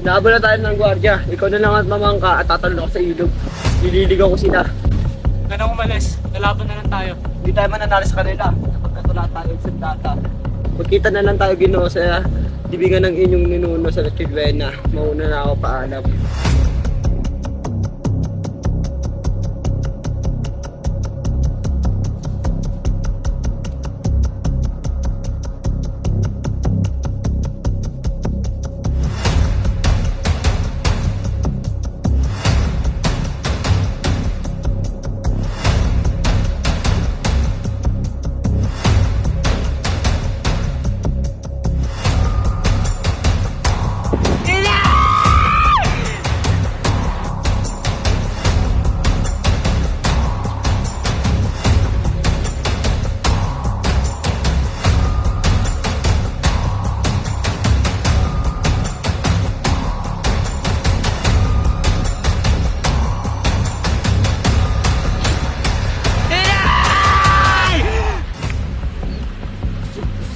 Naabala tayo ng gwardiya. Ikaw na lang at mamangka at tatalon ako sa ilog. Nililigaw ko sila. Huwag ka nang umalis. Lalaban na lang tayo. Hindi tayo mananalo sa kanila. Sapagkat wala tayong sandata. Magkita na lang tayo, Ginoo, sa dibingan ng inyong ninuno sa Chilwena. Mauna na ako, paalam.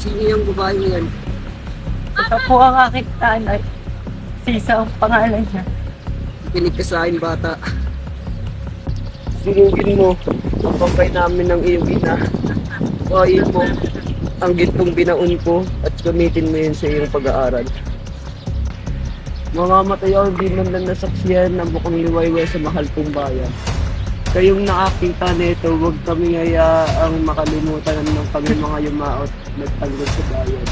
Sino yung babae niyan? Ito po ang aking tanay. Sisa ang pangalan niya. Kinig ka sa akin, bata. Sinugin mo ang pampay namin ng iyong ina. Buhayin mo ang gintong binaon ko at gamitin mo yun sa iyong pag-aaral. Mamamatay ako, di man lang nasaksiyan ng bukang liwayway sa mahal kong bayan. Kayong nakakita nito, huwag kami hayaang makalimutan ng kami mga yumaot nagtanggol sa bayan.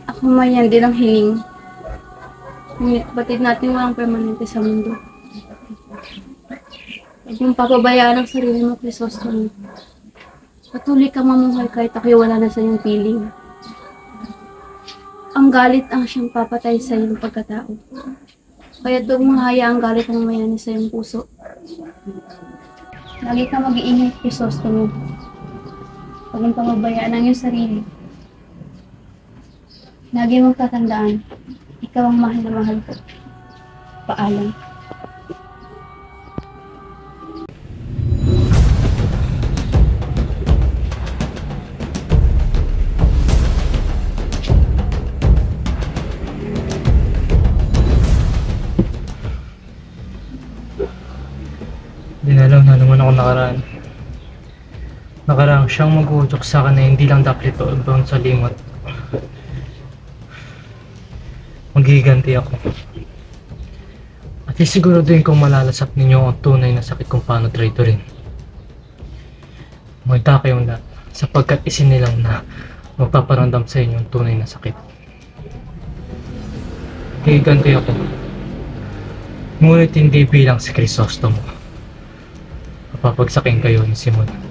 Ako mayan din ang hiling. Ngunit batid natin walang permanente sa mundo. Huwag mong papabayaan ang sarili mo, Crisostomo. Patuloy kang mamuhay kahit ako'y wala na sa iyong piling. Ang galit ang siyang papatay sa iyong pagkatao. Kaya't huwag mong hayaang galit ang mayani sa iyong puso. Lagi kang mag-iingat, Crisostomo. Huwag mong papabayaan ang iyong sarili. Lagi mong tatandaan, ikaw ang mahal na mahal ko. Paalam. Dinalaw na naman ako nakaraan. Nakaraang siyang mag-uutok sa akin na hindi lang dapat ito ibang sa limot. Maghihiganti ako. At isiguraduhin kong malalasap ninyo ang tunay na sakit kung paano traitorin. Magda kayong lahat sapagkat isinilang na magpaparamdam sa inyo ang tunay na sakit. Maghihiganti ako. Ngunit hindi bilang si Crisostomo. Papapagsakin kayo ni Simon.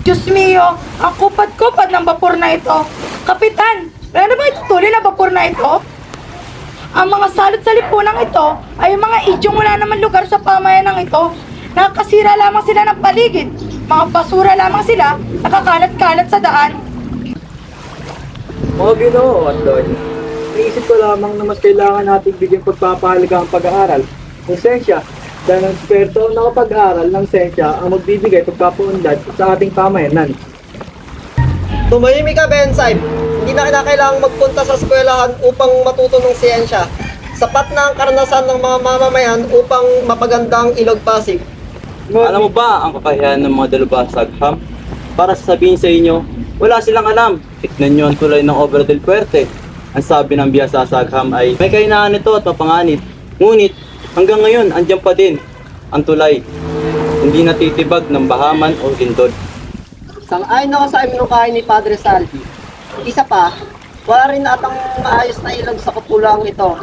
Diyos mio, ang kupad-kupad ng bapor na ito. Kapitan, meron na ba itutuloy na bapor na ito? Ang mga salot sa lipunang ito ay mga idyong wala naman lugar sa pamayanang ito. Nakakasira lamang sila ng paligid. Mga basura lamang sila, nakakalat-kalat sa daan. Mga Ginoo at Lord, naisip ko lamang na mas kailangan nating bigyan pagpapahalaga ang pag-aaral. Konsensya, dahil ang eksperto na kapag-aaral ng sensya ang magbibigay pagpapaunlad sa ating pamayanan. Tumahimik ka, Bensay. Hindi na kinakailangang magpunta sa eskwelahan upang matuto ng siyensya. Sapat na ang karanasan ng mga mamamayan upang mapagandang Ilog Pasig. Alam mo ba ang kakayahan ng mga dalubhasa Agham? Para sabihin sa inyo, wala silang alam. Tignan nyo ang tulay ng Obra del Fuerte. Ang sabi ng biyasa sa Agham ay may kahinaan ito at mapanganib. Ngunit hanggang ngayon, andyan pa din ang tulay. Hindi natitibag ng bahaman o lindol. Sang-ayon ako sa aminukain ni Padre Salvi. Isa pa, wala rin atang maayos na ilog sa kupulang ito.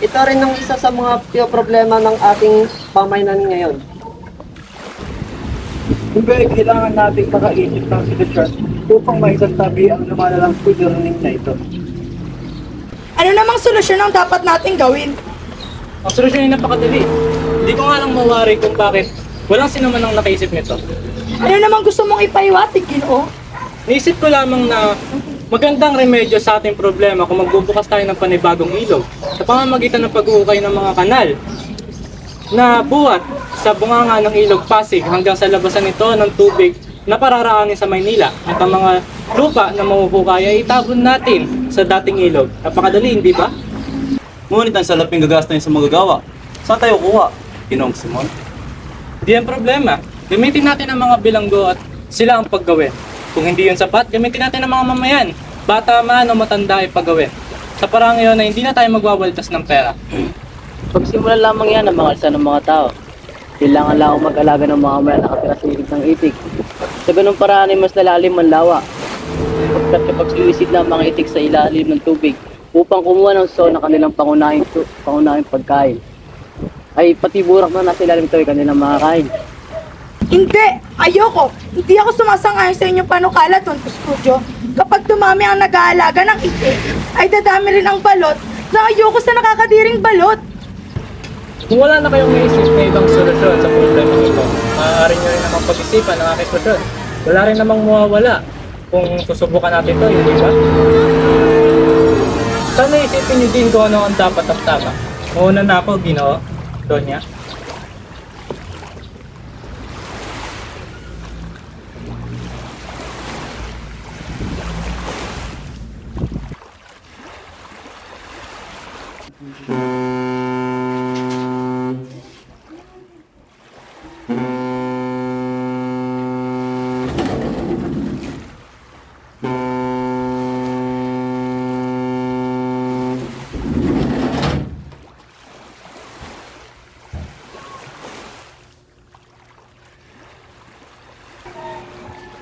Ito rin ang isa sa mga problema ng ating pamayanan ngayon. Kung kaya kailangan nating makaisip ng solusyon upang maisasabi ang lumalalang pagdarating na ito. Ano namang solusyon ang dapat nating gawin? Ang solusyon ay napakadali. Hindi ko nga lang mawari kung bakit walang sino man ang nakaisip nito. Ano namang gusto mong ipaiwatig, Ginoo? Naisip ko lamang na magandang remedyo sa ating problema kung magbubukas tayo ng panibagong ilog sa pamamagitan ng pag-uukay ng mga kanal na buhat sa bunganga ng ilog Pasig hanggang sa labasan nito ng tubig na pararaanin sa Maynila. At ang mga lupa na mahuhukay ay itabon natin sa dating ilog. Napakadali, hindi ba? Ngunit ang salaping gagastos sa magagawa. Saan tayo kuha? Ginoong Simon? Di ang problema. Gamitin natin ang mga bilanggo at sila ang paggawin. Kung hindi yun sapat, gamitin natin ang mga mamayan. Bata man o matanda ay paggawin. Sa parang yun na hindi na tayo magwawaltas ng pera. Pagsimulan lamang yan ang mga alsa ng mga tao. Kailangan lang akong mag-alaga ng mga maya nakatira sa ilig ng itik. Sa ganung paraan ay mas lalalim ang lawa. Pagkat kapag sumisid na ang mga itik sa ilalim ng tubig upang kumuha ng so na kanilang pangunahing pagkain, ay pati burak na nasa ilalim ito ay kanilang makakain. Hindi! Ayoko! Hindi ako sumasang-ayon sa inyong panukala, Tonto Studio. Kapag dumami ang nag-aalaga ng itik, ay dadami rin ang balot na ayoko sa nakakadiring balot. Kung wala na kayong maisip na ibang solusyon sa problema ito, maaari nyo rin namang pag-isipan ang aking solusyon. Wala rin namang mawawala kung susubukan natin ito, hindi ba? Sana isipin nyo din kung ano ang dapat at tama. Mauna na ako, Ginoo, Donya.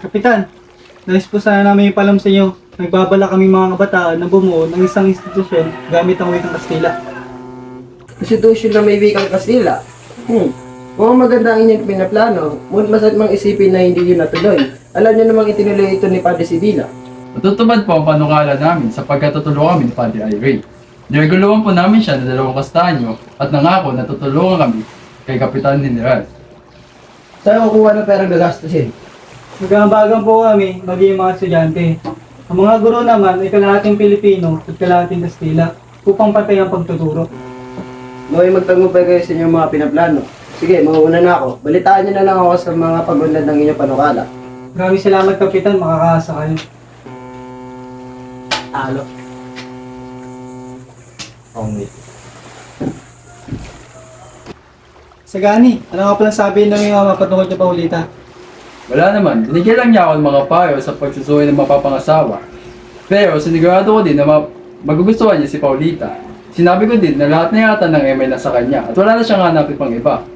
Kapitan, nais po sana namin ipalam sa inyo. Nagbabala kami mga kabataan na bumuo ng isang institusyon gamit ang wikang Kastila. Konstitusyon na may wikang Kastila? Mukhang maganda ang inyong pinaplano, ngunit masat mang isipin na hindi yun natuloy. Alam niyo namang itinuloy ito ni Padre Sibila. Matutupad po ang panukala namin sapagkat tutulungan kami ni Padre Irene. Nireguluhan po namin siya ng 2 kastanyo at nangako na tutulungan kami kay Kapitan General. Saan kukuha ng perang gagastusin? Magkamabagan po kami, maging mga estudyante. Ang mga guro naman ay kalahating Pilipino at kalahating Kastila upang patay ang pagtuturo. Noy, magtagumpay kayo sa inyong mga pinaplano. Sige, mauuna na ako. Balitaan niyo na lang ako sa mga pagunlad ng inyong panukala. Maraming salamat, Kapitan. Makakaasa kayo. Alo. Sagani, ano nga palang sabi ng mga mapatungkol niya Paulita? Wala naman, binigyan lang niya ako ng mga payo sa pagsusuhin ng mapapangasawa. Pero sinigurado ko din na magugustuhan niya si Paulita. Sinabi ko din na lahat na yata ng ML na sa kanya at wala na siyang hanapin pang iba.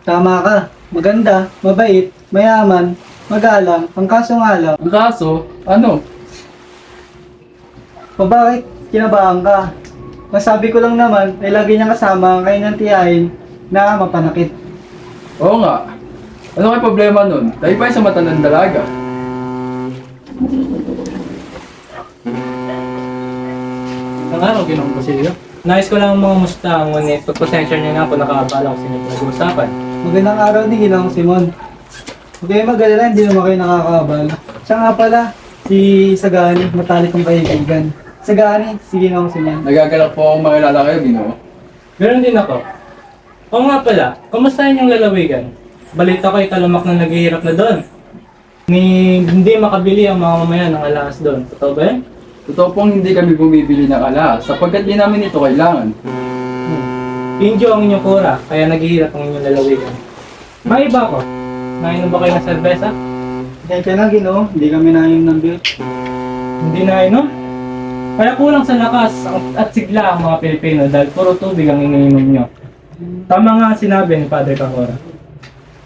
Tama ka. Maganda, mabait, mayaman, magalang, ang kaso nga lang. Ang kaso, ano? O bakit kinabahan ka? Masabi ko lang naman ay lagi niyang kasama ang kanyang tiyahin na mapanakit. Oo nga. Ano kay problema nun? Dahil pa sa mata ng dalaga. Ang araw, Ginoong Basilio. Nais ko lang mga musta, ngunit pagpasensya niya na ako nakaabala ko sa inyo pinag-uusapan. Magandang araw din, Ginoong Simon. Huwag kayo mag-alala, hindi naman kayo nakakaabala. Siya nga pala, si Sagani, matalik kong kaibigan. Sagani, si Ginoong Simon. Nagagalak po akong makilala kayo, Ginoo. Meron din ako. Oo nga pala, kamusta yung lalawigan? Balita ko ay talamak na naghihirap na doon. Hindi makabili ang mga mamayan ng alahas doon. Totoo ba yan? Totoo pong hindi kami bumibili ng alahas sapagkat di namin ito kailangan. Indio ang inyong kura, kaya naghihirap ang inyong lalawigan. May iba ko. Nainom ba kayo ng serbesa? Kaya na, Ginoo, hindi kami nainom ng beer. Hindi nainom? Kaya kulang sa lakas at sigla ang mga Pilipino dahil puro tubig ang iniinom nyo. Tama nga ang sinabi ni Padre Cahora.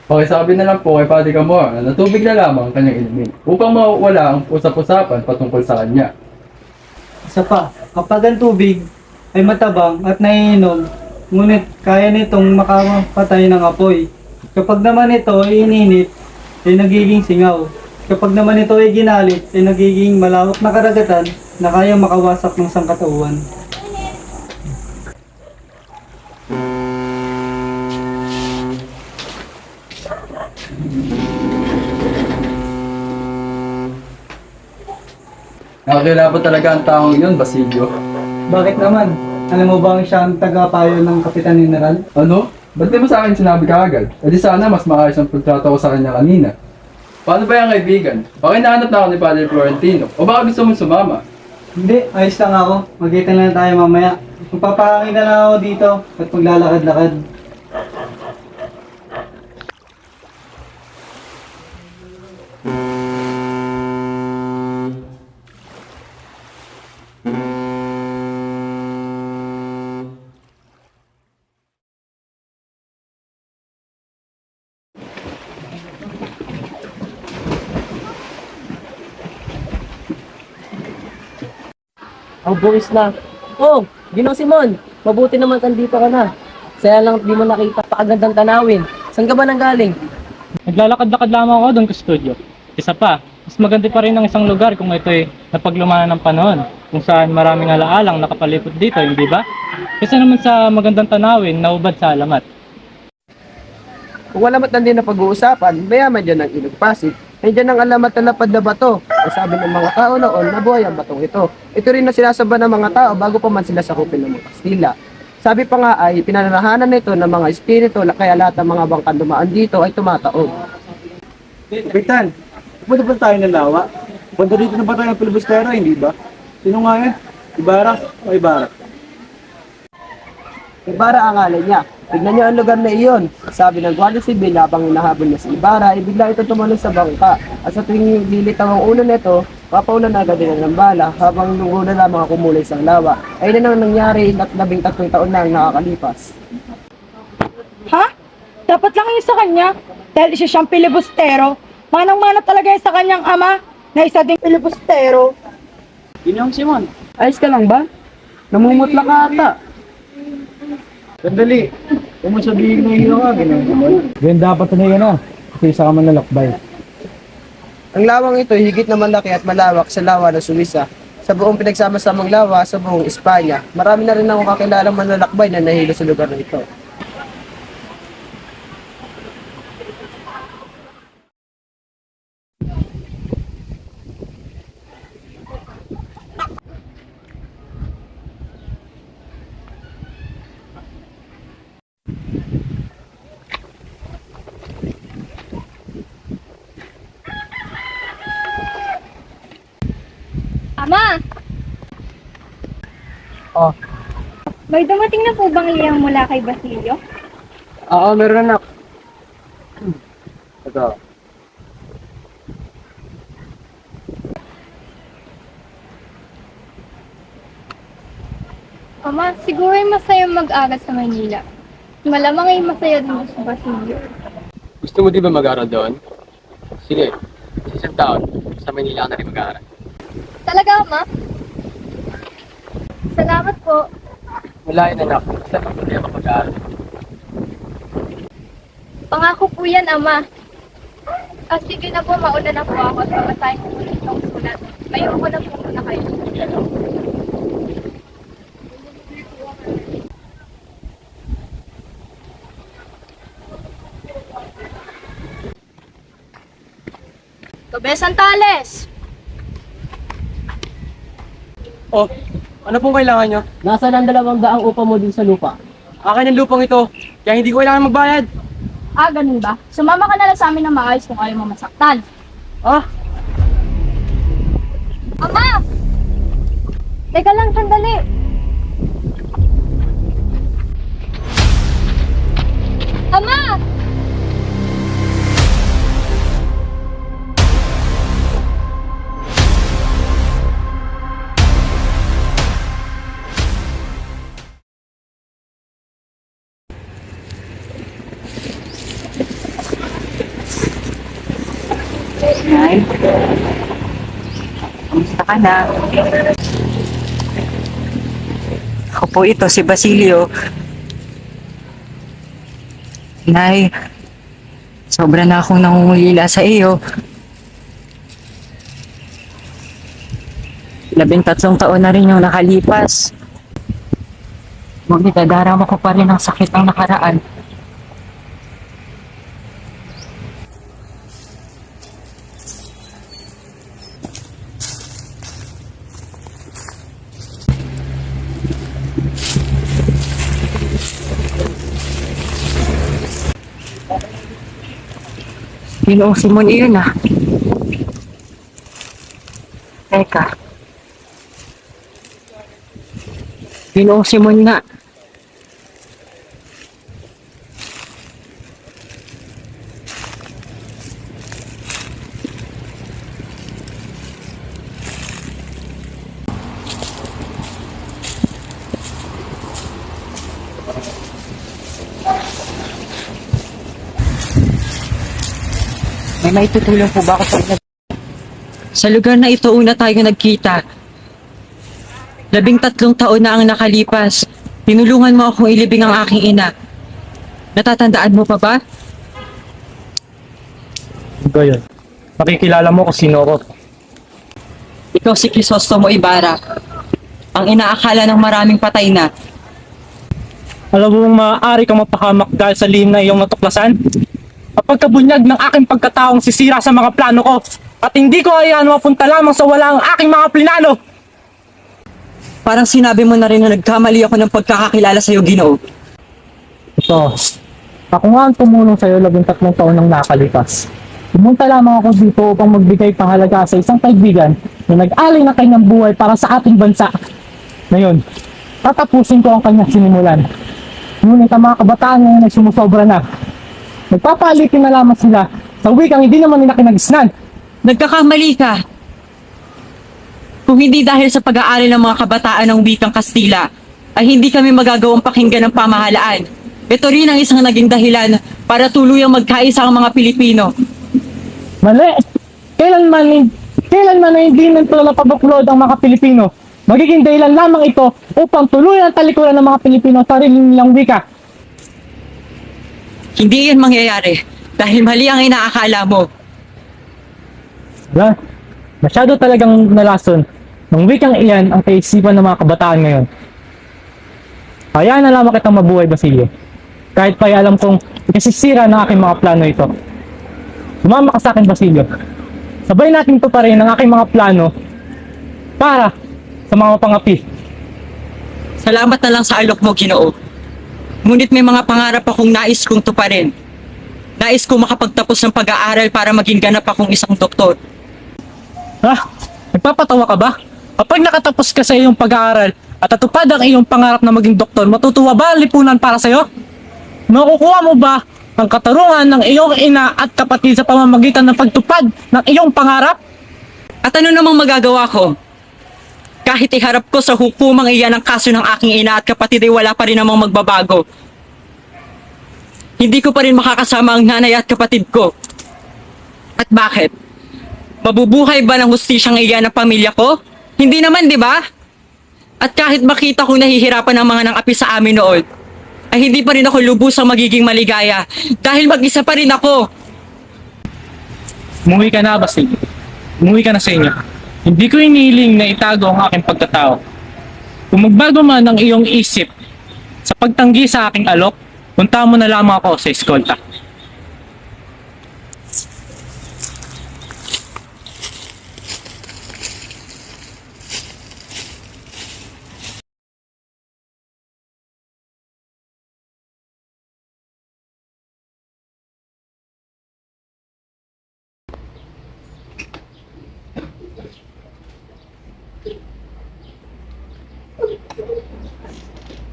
Pakisabi na lang po kay Padre Camora na tubig na lamang ang kanyang inumin upang mawala ang usap-usapan patungkol sa kanya. Isa pa, kapag ang tubig ay matabang at naiinom, ngunit kaya nitong makapatay ng apoy. Kapag naman ito ay ininit, ay nagiging singaw. Kapag naman ito ay ginalit, ay nagiging malawak na karagatan na kayang makawasak ng sangkatauhan. Nakakilala talaga ang taong yun, Basilio. Bakit naman? Alam mo bang siya ang tagapayo ng Kapitan General? Ano? Ba't di mo sa akin sinabi kaagad? E di sana mas maayos ang pagtrato ko sa kanya kanina. Paano ba yung kaibigan? Baka hinahanap na ako ni Padre Florentino. O baka gusto mong sumama? Hindi, ayos lang ako. Magkita na lang tayo mamaya. Magpapahangin na lang ako dito at maglalakad-lakad. Ang buwis na. Oh, Ginong Simon, mabuti naman andito ka na. Saya lang di mo nakita pakagandang tanawin. Saan ka ba nang galing? Naglalakad-lakad lamang ako doon sa studio. Isa pa, mas maganda pa rin ang isang lugar kung ito'y napaglumanan ng panahon, kung saan maraming alaalang nakapalipot dito, hindi ba? Kaysa naman sa magandang tanawin na ubad sa alamat. Kung alamat na din na pag-uusapan, mayaman dyan ang Ilog Pasig. Nandiyan ang alamat na lapad na bato. Ang sabi ng mga tao noon, nabuhay ang batong ito. Ito rin na sinasamba ng mga tao bago pa man sila sakupin ng mga Kastila. Sabi pa nga ay, pinananahanan nito ng mga espiritu, kaya lahat ng mga bangkang dumaan dito ay tumataog. Kapitan, punta pa tayo ng lawa. Punta dito na ba tayo ng Pilibustero, hindi ba? Sino nga yan? Ibarra o Ibarra? Ibarra ang alay niya. Tignan niyo ang lugar na iyon. Sabi ng Guardia Civil habang hinahabol niya si Ibarra, ay bigla ito tumalon sa bangka. At sa tuwing lilitaw ang ulo nito, papaulan agad din ng bala habang lunguna lamang ang kumulay sa lawa. Ayun na nang nangyari at 13 taon na ang nakakalipas. Ha? Dapat lang yun sa kanya. Dahil isa siyang pilibustero. Manang-mana talaga yun sa kanyang ama na isa ding pilibustero. Ginong Simon, ayos ka lang ba? Namumutla ka ata. Sandali, kung mo sabihin mo yun ka, Ginong Simon. Ganyan dapat na na, kasi isa ka man lalakbay. Ang lawang ito higit na malaki at malawak sa lawa ng Suwisa. Sa buong pinagsama-samang lawa sa buong Espanya. Marami na rin akong kakilalang manlalakbay na nahilo sa lugar na ito. Ama! Oh. May dumating na po bang iyang mula kay Basilio? Oo, meron anak. Ito. Ama, siguro ay masayang mag-aral sa Maynila. Malamang ay masaya din sa Basilio. Gusto mo di ba mag-aaral doon? Sige, sa isang taon, sa Manila ka na rin mag-aaral. Talaga, Ama? Salamat po. Wala yun anak, saan mo di ako mag-aaral? Pangako po yan, Ama. Sige na po, mauna na po ako at mabasahin ko ulit ng sulat. Mayroon ko na po muna kayo. Tobe Santales! Oh, ano pong kailangan nyo? Nasaan ang 200 upa mo din sa lupa? Akin ang lupang ito, kaya hindi ko kailangan magbayad. Ganun ba? Sumama ka na lang sa amin ng maayos kung ayaw mo masaktan. Ah, Ama! Teka lang, sandali. Ama! Nay. Kamusta ka na? Ako po ito, si Basilio. Nay, sobra na akong nangungulila sa iyo. 13 taon na rin yung nakalipas. Ngunit nadarama ko pa rin ang sakit ng nakaraan. Ginoong Simon iyon ah. Teka. Ginoong Simon nga. May maitutulong po ba ako sa inyo? Sa lugar na ito una tayo nagkita. 13 taon na ang nakalipas. Tinulungan mo akong ilibing ang aking ina. Natatandaan mo pa ba? Gayon. Makikilala mo kung sino ako. Ikaw si Crisostomo Ibarra. Ang inaakala ng maraming patay na. Alam mo bang maaari kang mapahamak dahil sa lihim na iyong natuklasan? Kapag kabunyag ng aking pagkataong sisira sa mga plano ko at hindi ko hayaan mapunta lamang sa wala ang aking mga plinano. Parang sinabi mo na rin na nagkamali ako ng pagkakakilala sa iyo, Ginoo. Ito, ako nga ang tumulong sa iyo 13 taon ng nakalipas. Pumunta lamang ako dito upang magbigay pangalaga sa isang kaibigan na nag-alay na kanyang buhay para sa ating bansa. Ngayon, tatapusin ko ang kanyang sinimulan. Ngunit ang mga kabataan ngayon ay sumusobra na. Nagpapalitin na lamang sila sa wikang hindi naman nila kinagisnan. Nagkakamali ka. Kung hindi dahil sa pag-aaral ng mga kabataan ng wikang Kastila, ay hindi kami magagawang pakinggan ng pamahalaan. Ito rin ang isang naging dahilan para tuluyang magkaisa ang mga Pilipino. Mali! Kailanman ay hindi nito napabuklod ang mga Pilipino. Magiging dahilan lamang ito upang tuluyan ang talikuran ng mga Pilipino sa sarili nilang wika. Hindi yan mangyayari dahil mali ang inaakala mo. Masyado talagang nalason ng wikang iyan ang kaisipan ng mga kabataan ngayon. Hayaan na lamang kitang mabuhay, Basilio. Kahit pa alam kong ikasisira ng aking mga plano ito. Sumama ka sa akin, Basilio. Sabay natin ito pa rin ang aking mga plano para sa mga pangapi. Salamat na lang sa alok mo, Ginoo. Ngunit may mga pangarap akong nais kong tuparin. Nais kong makapagtapos ng pag-aaral para maging ganap akong isang doktor. Nagpapatawa ka ba? Kapag nakatapos ka sa iyong pag-aaral at natupad ang iyong pangarap na maging doktor, matutuwa ba ang lipunan para sa iyo? Makukuha mo ba ang katarungan ng iyong ina at kapatid sa pamamagitan ng pagtupad ng iyong pangarap? At ano namang magagawa ko? Kahit iharap ko sa hukumang iyan ang kaso ng aking ina at kapatid ay wala pa rin namang magbabago. Hindi ko pa rin makakasama ang nanay at kapatid ko. At bakit? Mabubuhay ba ng hustisyang iyan ang pamilya ko? Hindi naman, di ba? At kahit makita kong nahihirapan ang mga nang-api sa amin noon, ay hindi pa rin ako lubusang magiging maligaya dahil mag-isa pa rin ako. Umuwi ka na, Basilio. Umuwi ka na sa inyo. Hindi ko inihiling na itago ang aking pagkatao. Kung magbago man ang iyong isip sa pagtanggi sa aking alok, punta mo na lamang ako sa eskolta.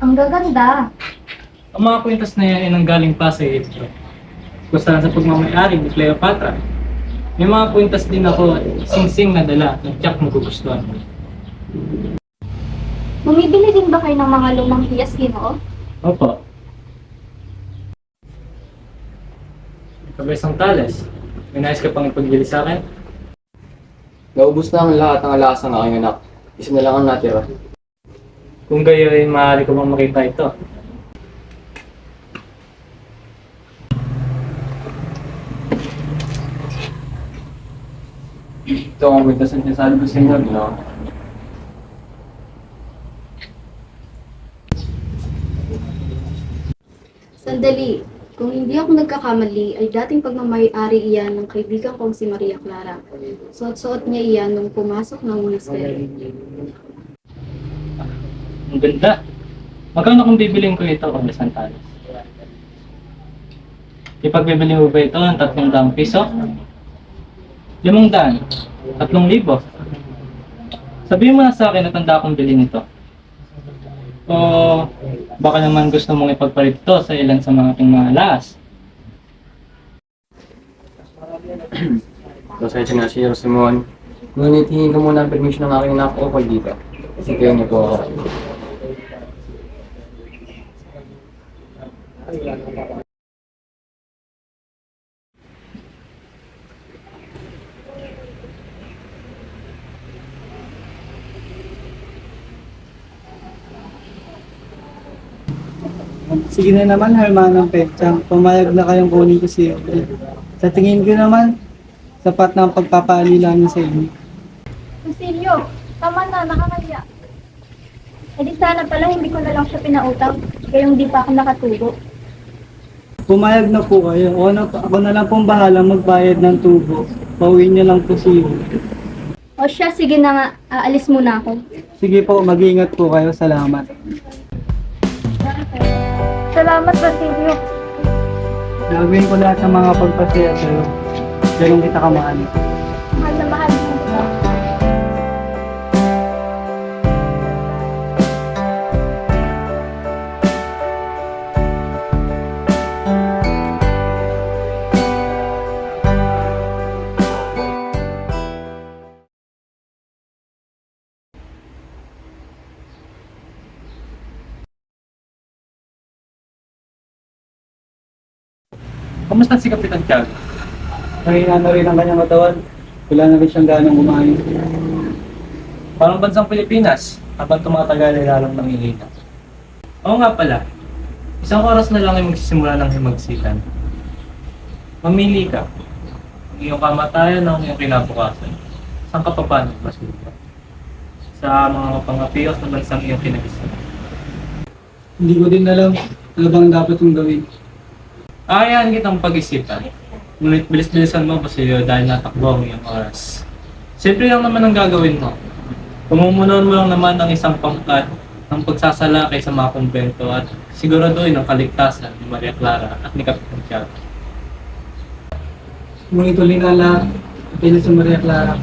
Ang gaganda. Ang mga kwintas na yan ay nanggaling pa sa Egypto. Gusto sa pagmamayari ni Cleopatra. May mga kwintas din ako at sing-sing na dala na tiyak magugustuhan mo. Bumibili din ba kayo ng mga lumang hiyas, Ginoo? Opo. Ikaw ba isang tales? May nais ka pang ipagbili sa akin? Naubos na ang lahat ng alahas ng aking anak. Isa na lang ang natira. Kung gayon ay maaari ko bang makita ito? Ito ang witness ang sinasabi ko sa inyo, Ginoo. Sandali, kung hindi ako nagkakamali, ay dating pagmamayari iyan ng kaibigan kong si Maria Clara. Suot-suot niya iyan nung pumasok ng monastery. Ang ganda. Magkano kung bibiling ko ito, Conde Santanas? Ipagbibili mo ba ito ng 300 piso? 500? 3,000? Sabihin mo na sa akin na tanda akong bilhin ito. O baka naman gusto mong ipagpalit ito sa ilan sa mga aking mga alahas. Pasensya na si Simon. Ngunit hingin ko muna ang permission ng aking anak o dito. Kasi kayo niyo po ako. Sige na naman, Hermanang Pechang. Pumayag na kayong kunin ko si Audrey. Sa tingin ko naman, sapat na ang pagpapaalila niya sa inyo. Cecilio, tama na, nakakaya. E di sana pala hindi ko na lang siya pinautang, kayong di pa ako nakatubo. Pumayag na po kayo. Ako na lang pong bahala magbayad ng tubo. Pauwiin niyo lang po si Audrey. O siya, sige na nga, aalis muna ako. Sige po, mag-ingat po kayo. Salamat. Salamat, Basilio. Gagawin ko lahat ng mga pagpasaya sa'yo. Ganun kita kamahal. Mahal na mahal mo kita. Kamusta si Kapitan Tiago? Nahina na rin ang kanyang katawan. Wala na rin siyang ganang kumain. Parang bansang Pilipinas, habang tumatagal ay lalong nangihina. Oo nga pala, isang oras na lang ay magsisimula ng himagsikan. Mamili ka. Ang iyong kamatayan o ang iyong kinabukasan. Saan ka papanig, Basilio? Sa mga mapangapiyos na bansang iyong kinagisnan. Hindi ko din alam ano bang dapat kong gawin. Ayahan kitang pag-isipan. Ngunit bilis-bilisan mo, Basilio, dahil natakbo ang iyong oras. Simple lang naman ang gagawin mo. Pumumunuan mo lang naman ng isang pangkat ng pagsasalakay sa mga kumbento at siguraduhin ang kaligtasan ni Maria Clara at ni Kapitan Tiago. Ngunit uli na lahat, pili si Maria Clara.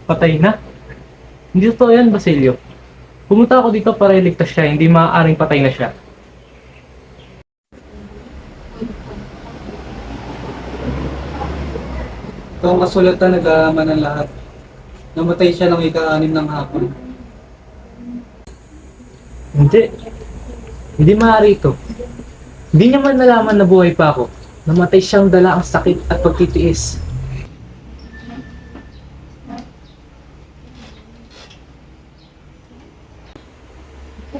Patay na? Hindi totoo yan, Basilio. Pumunta ako dito para iligtas siya, hindi maaaring patay na siya. Ito ang kasulatan nag-aalaman ng lahat. Namatay siya ng ika-6 ng hapon. Hindi. Hindi maaari ito. Hindi niya man nalaman na buhay pa ako. Namatay siyang dala ang sakit at pagtitiis.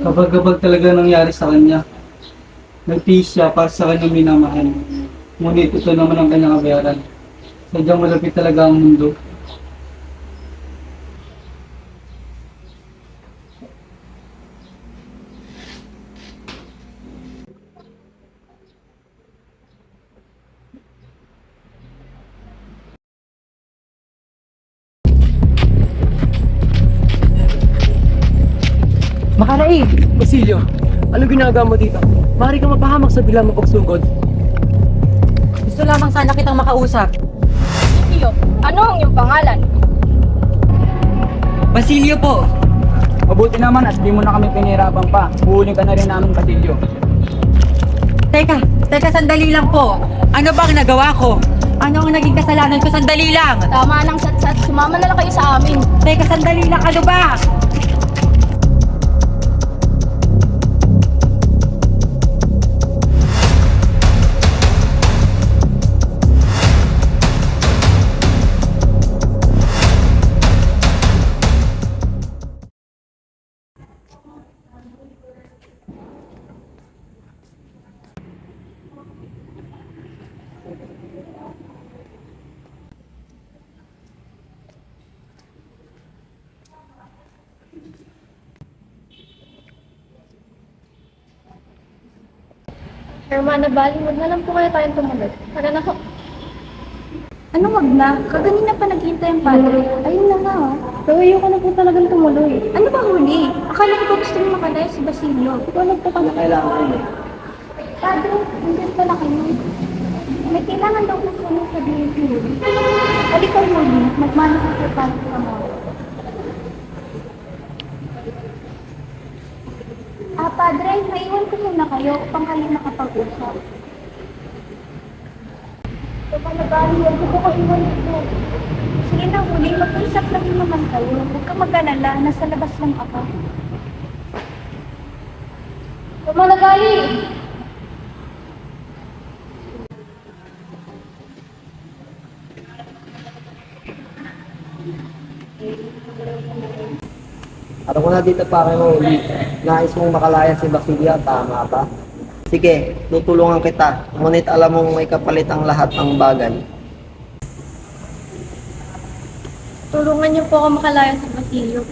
Kapag talaga nangyari sa kanya, nagtiis siya para sa kanyang minamahal. Ngunit ito naman ang kanyang kabayaran. Sadyang malapit talaga ang mundo. Makaraig! Basilio, anong ginagawa mo dito? Maaari kang mapahamak sa bilang mapagsugod. Gusto lamang sana kitang makausap. Basilio, ano ang iyong pangalan? Basilio po. Mabuti naman at di mo na kami pinahirapan pa. Huhuling ka na rin namin, Basilio. Teka, sandali lang po. Ano bang nagawa ko? Ano ang naging kasalanan ko? Sandali lang. Tama ng satsat, sumama na lang kayo sa amin. Teka, sandali lang. Ano ba? Hermana Bali, huwag na lang po kaya tayong tumuloy. Tara na po. Ano wag na? Kaganina pa naghihintay ang padre. Ayun na nga oh. Pero ayoko na po talagang tumuloy. Ano ba huli? Akala ko ba gusto mo makalaya si Basilio? Ikaw po ka na kailangan ko. Padre, nandiyan pala kayo. May kailangan daw po sa mga sabihin si Luli. Halika Luli, magmano ko kay Padre Ramon. Padre, maiwan ko muna kayo upang kayo makapag-usap. Pagkalabali, huwag ko po kayo iwan ito. Sige na, Luli, mag-usap lang naman kayo. Huwag kang mag-alala, nasa labas lang ako. Malagali! Ano ko na dito pa kayo uli. Nais mong makalaya si Basilio, tama ba? Sige, tutulungan kita. Ngunit alam mong may kapalit ang lahat ng bagay. Tulungan niyo po ako makalaya sa Basilio.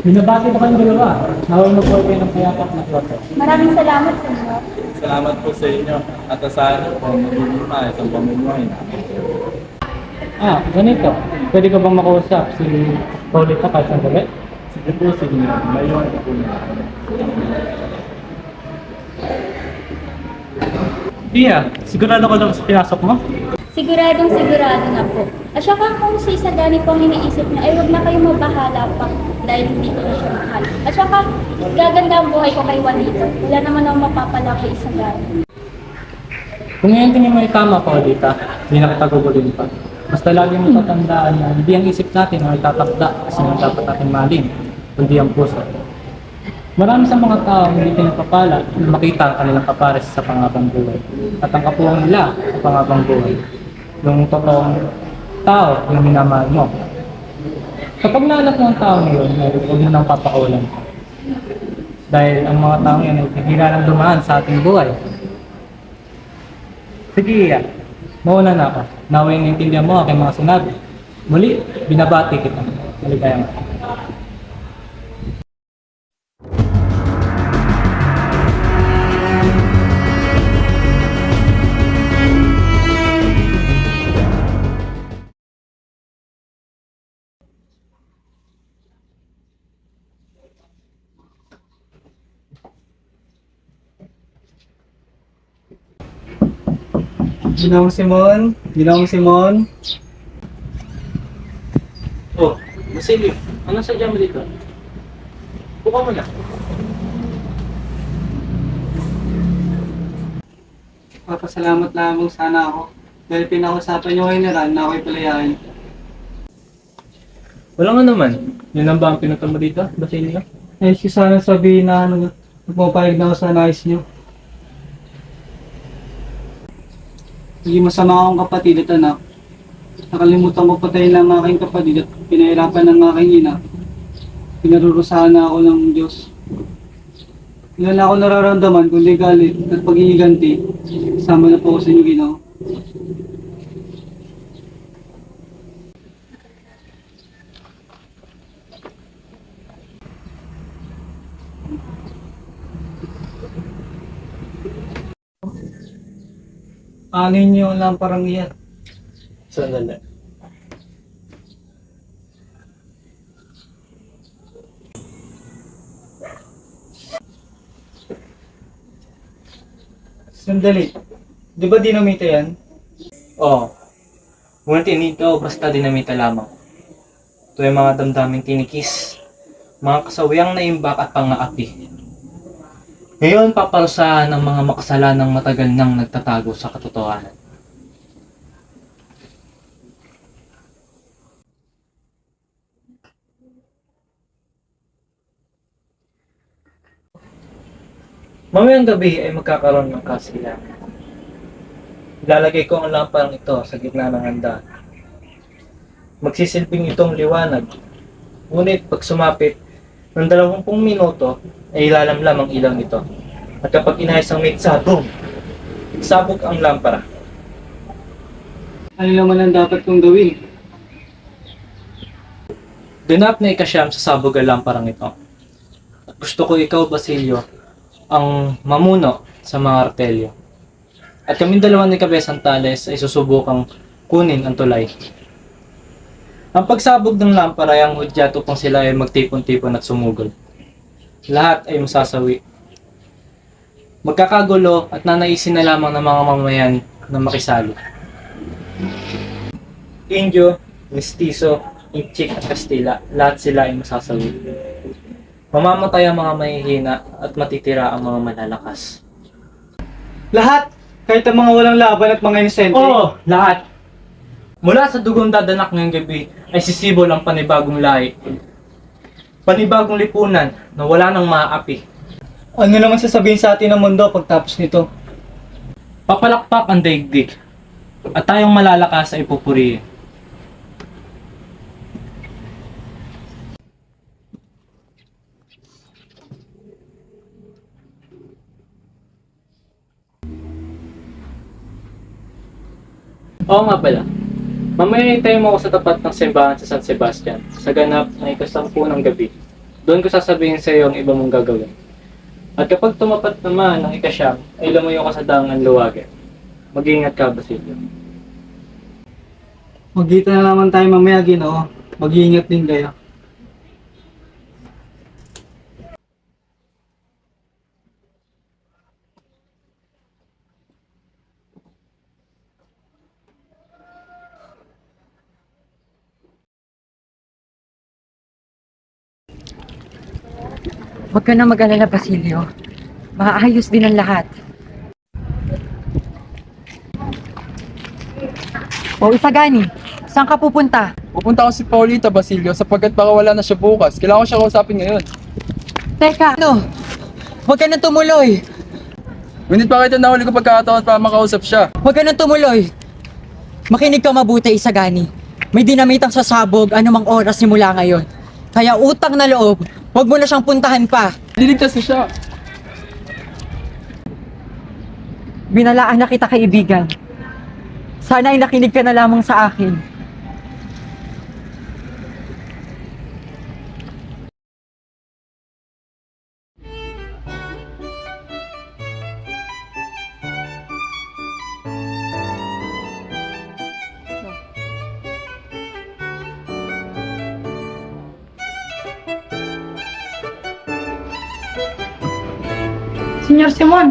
Binabati ko kayong dalawa. Naway mag-work kayo ng payapak na kloto. Maraming salamat sa inyo. Salamat po sa inyo at asahan niyo po magiging maayos ang pamumuhay namin. Ganito. Pwede ka bang makausap si Paulita kahit sandali? Sige po, sige. Mayroon ko po na. Tia, sigurado ka lang sa pinasok mo? Siguradong sigurado na po. At saka kung sa isa gani po ang iniisip niya, ay huwag na kayo mabahala pa dahil hindi ko na siya mahal. At saka, gaganda ang buhay ko kay Juanito. Wala naman akong mapapala kay isa gani. Kung ngayon tingin mo ay tama, Paulita, hindi na kita gugulin pa. Basta lagi mo tatandaan na hindi ang isip natin ang itatakda kasi ang dapat natin maling, kundi ang puso. Marami sa mga tao hindi pinagpapala na makita ang kanilang kapares sa pangabang buhay. At ang kapuwang nila sa pangabang buhay, yung totoong tao yung minamahal mo. Kapag nahanap mo ang tao ngayon, huwag mo nang papakulan. Dahil ang mga tao yan ay bihira lang dumaan sa ating buhay. Sige, mauna na ako. Naway naintindihan mo aking mga sinabi. Muli, binabati kita. Maligayang ako. Ginong Simon. Oh, Basilio, ano sadya mo dito? Buka mo na. Papasalamat lamang sana ako. Dahil pinakausapan niyo kay Neran na ako'y palayain. Wala nga naman. Yun lang ba ang pinunta mo dito, Basilio? Ayos ko sana sabihin na nagpapayag na ako sa nais niyo. Hindi masama akong kapatid at anak. Nakalimutan ko patayin lang ang aking kapatid at pinahirapan ng aking ina. Pinarurusahan na ako ng Diyos. Wala na ako nararamdaman kundi galit at pag-iiganti. Kasama na po ako sa inyo, Ginoo. Ano niyo lang parang iyan? Sandali. Sandali. Di ba dinamita yan? Oo. Ngunit hindi ito basta dinamita lamang. Ito ay mga damdaming tinikis, mga kasawiyang naimbak at pangaapi. Ngayon paparusahan ng mga makasalanang matagal nang nagtatago sa katotohanan. Mamayang gabi ay magkakaroon ng kasilayan. Ilalagay ko ang lamparang ito sa gitna ng handaan. Magsisilbing itong liwanag. Ngunit pag sumapit ng 20 minuto ay ilalamlam ang ilaw nito. At kapag inayos ang mitsa, boom! Sabog ang lampara. Ano naman ang dapat kong gawin? Ganap na ikasyam sa sabog ang lamparang ito. At gusto ko ikaw, Basilio, ang mamuno sa mga artelyo. At kaming dalawa ni Kabesang Tales ay susubukang kunin ang tulay. Ang pagsabog ng lampara ay ang hudyat upang sila ay magtipon-tipon at sumugol. Lahat ay masasawi. Magkakagulo at nanaisin na lamang ng mga mamamayan na makisali. Indio, Mestizo, Inchik at Kastila, lahat sila ay masasawi. Mamamatay ang mga mahihina at matitira ang mga malalakas. Lahat! Kahit ang mga walang laban at mga inosente? Oo, lahat. Mula sa dugong dadanak ngayong gabi ay sisibol ang panibagong lahi. Panibagong lipunan na wala nang maaapi. Ano naman sasabihin sa atin ng mundo pagtapos nito? Papalakpak ang daigdig at tayong malalakas ay pupurihin. Oo nga pala. Mamaya hintayin mo ako sa tapat ng simbahan sa San Sebastian sa ganap ng 10 ng gabi. Doon ko sasabihin sa iyo ang iba mong gagawin. At kapag tumapat naman ng 9, ay lumayo ka sa daangan luwagin. Mag-iingat ka, Basilio. Magkita na naman tayo mamaya, Ginoo. Mag-iingat din kayo. Huwag ka na mag-alala, Basilio. Maayos din ang lahat. O Isagani, saan ka pupunta? Pupunta ako si Paulita, Basilio, sapagkat baka wala na siya bukas. Kailangan ko siya kausapin ngayon. Teka, ano? Huwag ka nang tumuloy. Ngunit bakit nahuli ko pagkakataon para makausap siya? Huwag ka nang tumuloy. Makinig ka mabuti, Isagani. May dinamitang sasabog anumang oras simula ngayon. Kaya utang na loob, huwag mo na siyang puntahan pa. Liligtas na siya. Binalaan na kita, kaibigan. Sana ay nakinig ka na lamang sa akin. Senyor Simon,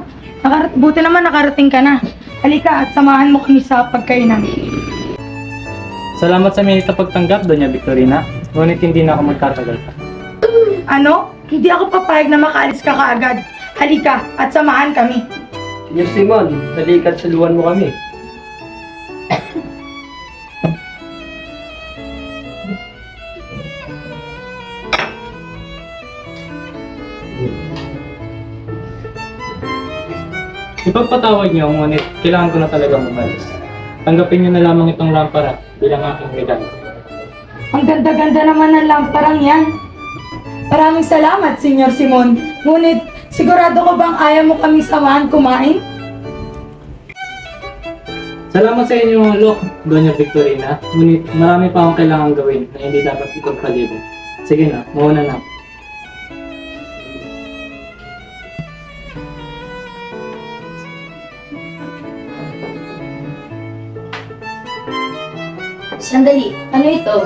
buti naman nakarating ka na. Halika at samahan mo kami sa pagkainan. Salamat sa minita pagtanggap, Doña Victorina. Ngunit hindi na ako magtatagal pa. Ano? Hindi ako papayag na makaalis ka kaagad. Halika at samahan kami. Senyor Simon, halika't saluhan mo kami. Ipagpatawad niyo, ngunit kailangan ko na talaga umalis. Tanggapin niyo na lamang itong lampara bilang aking regalo. Ang ganda-ganda naman ng lamparang yan. Maraming salamat, Senyor Simon. Ngunit, sigurado ko bang ayaw mo kami samahan kumain? Salamat sa inyo, Lok, Doña Victorina. Ngunit marami pa akong kailangan gawin na hindi dapat ipagpaliban. Sige na, mauna na. Sandali, ano ito?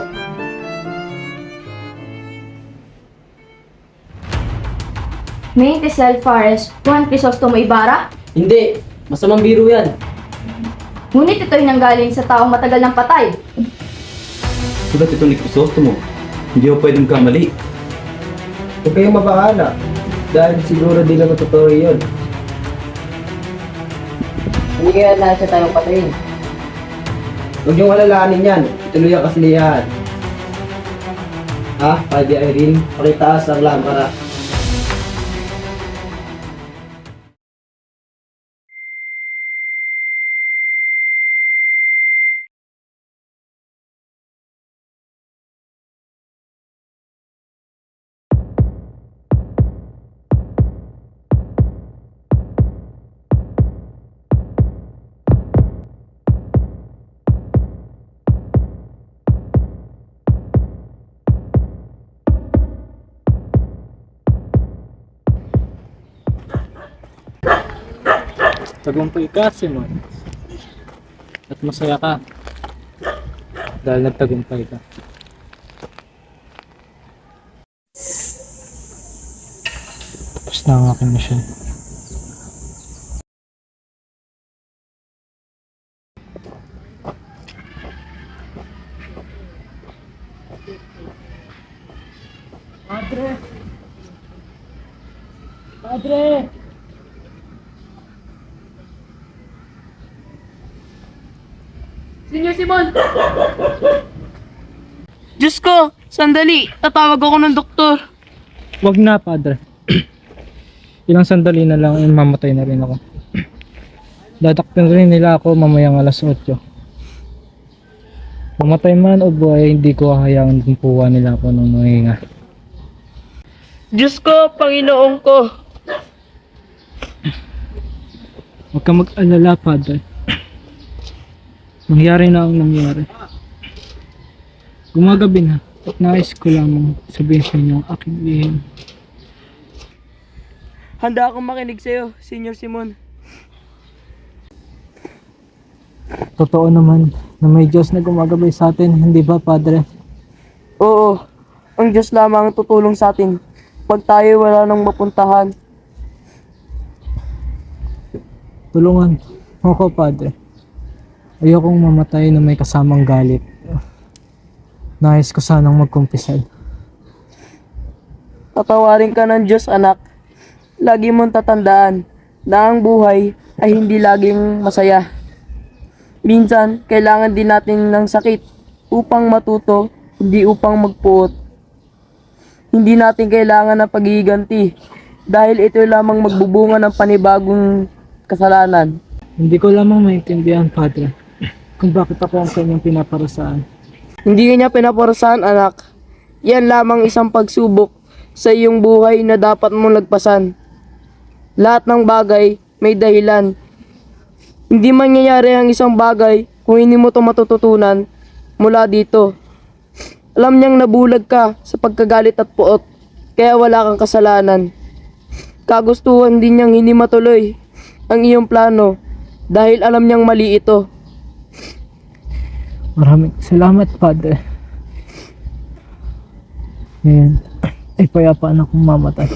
Mayntes Fares, Juan Crisostomo Ibarra? Hindi! Masamang biro yan. Ngunit ito'y nanggaling sa taong matagal ng patay. Sulat ito ni Crisostomo. Hindi ako pwedeng kamali. Huwag kayong mabahala. Dahil siguro di naman totoo yun. Hindi kaya nasa tayong patayin. Huwag niyong alalahanin yan. Ituloy ang kasilihan. Padre Irene, pakitaas ang lampara. Tagumpay ka, Simon. At masaya ka. Dahil nagtagumpay ka. Tapos na ang aking mission. Padre! Padre! Senyor Simon! Diyos ko, sandali. Tatawag ako ng doktor. Wag na, Padre. Ilang sandali na lang, mamatay na rin ako. Dadakpin rin nila ako mamayang alas 8. Mamatay man o buhay, hindi ko hahayaang dumpuan nila ako ng mahinga. Diyos ko, Panginoon ko. Huwag ka mag-alala, Padre. Nangyari na ang nangyari. Gumagabi na at nais ko lamang sabihin sa inyo ang aking lihim. Handa akong makinig sa'yo, Senyor Simon. Totoo naman na may Diyos na gumagabay sa atin, hindi ba, Padre? Oo, ang Diyos lamang ang tutulong sa atin pag tayo wala nang mapuntahan. Tulungan mo ko, Padre. Ayokong mamatay na may kasamang galit. Nais ko sanang magkumpisal. Patawarin ka ng Diyos, anak. Lagi mong tatandaan na ang buhay ay hindi laging masaya. Minsan, kailangan din natin ng sakit upang matuto, hindi upang magpuot. Hindi natin kailangan ng paghihiganti dahil ito lamang magbubunga ng panibagong kasalanan. Hindi ko lamang maintindihan, Padre, kung bakit ako ang kanyang pinaparasaan. Hindi niya pinaparusahan, anak. Yan lamang isang pagsubok sa iyong buhay na dapat mong lagpasan. Lahat ng bagay may dahilan. Hindi mangyayari ang isang bagay kung hindi mo ito matututunan mula dito. Alam niyang nabulag ka sa pagkagalit at puot, kaya wala kang kasalanan. Kagustuhan din niyang hindi matuloy ang iyong plano dahil alam niyang mali ito. Maraming salamat, Padre. Ngayon, ay payapaan akong mamatay.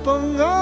pangarap